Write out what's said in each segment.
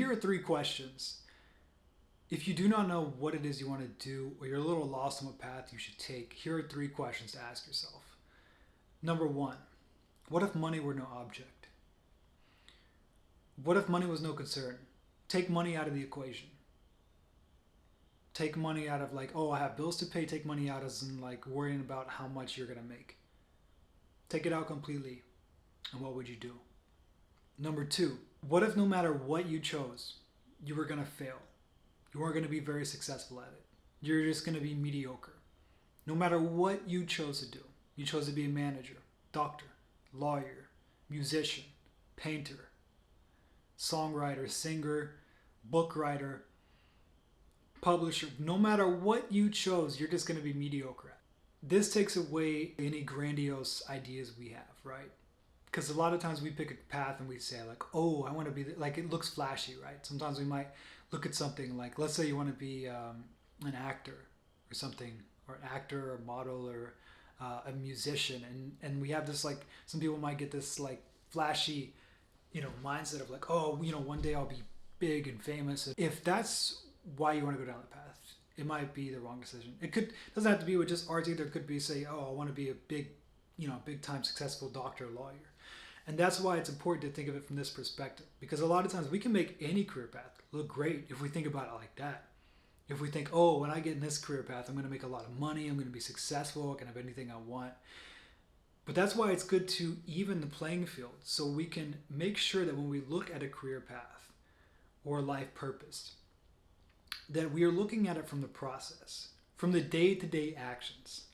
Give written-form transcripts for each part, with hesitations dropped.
here are 3 questions. If you do not know what it is you want to do, or you're a little lost on what path you should take, here are 3 questions to ask yourself. Number 1, what if money were no object? What if money was no concern? Take money out of the equation. Take money out of like, oh, I have bills to pay. Take money out as in like worrying about how much you're going to make. Take it out completely. And what would you do? Number 2, what if no matter what you chose, you were going to fail? You weren't going to be very successful at it. You're just going to be mediocre. No matter what you chose to do. You chose to be a manager, doctor, lawyer, musician, painter, songwriter, singer, book writer, publisher. No matter what you chose, you're just going to be mediocre at it. This takes away any grandiose ideas we have, right? Because a lot of times we pick a path and we say like, oh, I want to be, like it looks flashy, right? Sometimes we might look at something like, let's say you want to be an actor or something, or an actor or model or a musician. And we have this like, some people might get this like flashy, mindset of like, oh, one day I'll be big and famous. If that's why you want to go down the path, it might be the wrong decision. Doesn't have to be with just art either. It could be say, oh, I want to be a big time successful doctor or lawyer. And that's why it's important to think of it from this perspective, because a lot of times we can make any career path look great if we think about it like that. If we think, oh, when I get in this career path, I'm going to make a lot of money, I'm going to be successful, I can have anything I want. But that's why it's good to even the playing field, so we can make sure that when we look at a career path or life purpose, that we are looking at it from the process, from the day-to-day actions.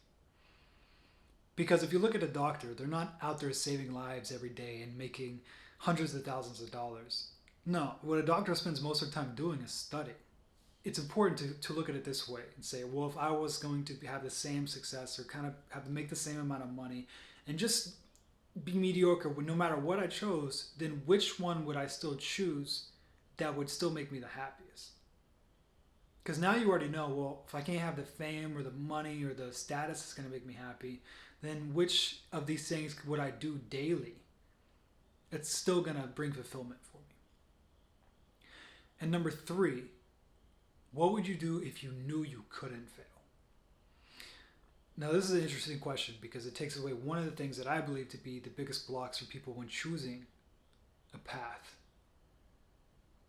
Because if you look at a doctor, they're not out there saving lives every day and making hundreds of thousands of dollars. No, what a doctor spends most of the time doing is studying. It's important to look at it this way and say, well, if I was going to have the same success or kind of have to make the same amount of money and just be mediocre no matter what I chose, then which one would I still choose that would still make me the happiest? Because now you already know, well, if I can't have the fame or the money or the status that's going to make me happy, then which of these things would I do daily? It's still going to bring fulfillment for me. And number 3, what would you do if you knew you couldn't fail? Now, this is an interesting question because it takes away one of the things that I believe to be the biggest blocks for people when choosing a path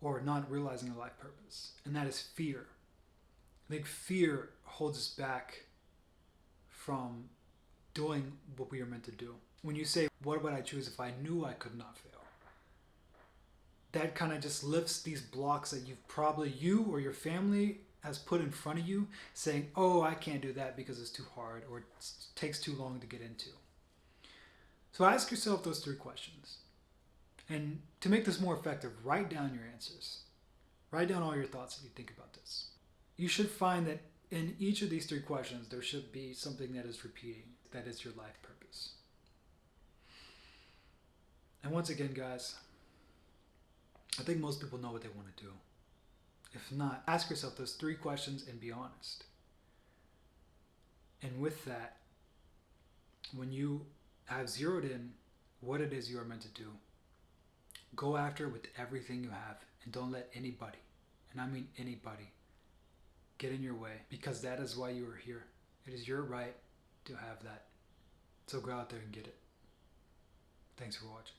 or not realizing a life purpose, and that is fear. I think fear holds us back from doing what we are meant to do. When you say, what would I choose if I knew I could not fail? That kind of just lifts these blocks that you or your family has put in front of you, saying, oh, I can't do that because it's too hard or it takes too long to get into. So ask yourself those 3 questions. And to make this more effective, write down your answers. Write down all your thoughts as you think about this. You should find that in each of these 3 questions, there should be something that is repeating. That is your life purpose. And once again, guys, I think most people know what they want to do. If not, ask yourself those 3 questions and be honest. And with that, when you have zeroed in what it is you are meant to do, go after it with everything you have and don't let anybody, and I mean anybody, get in your way, because that is why you are here. It is your right to have that. So go out there and get it. Thanks for watching.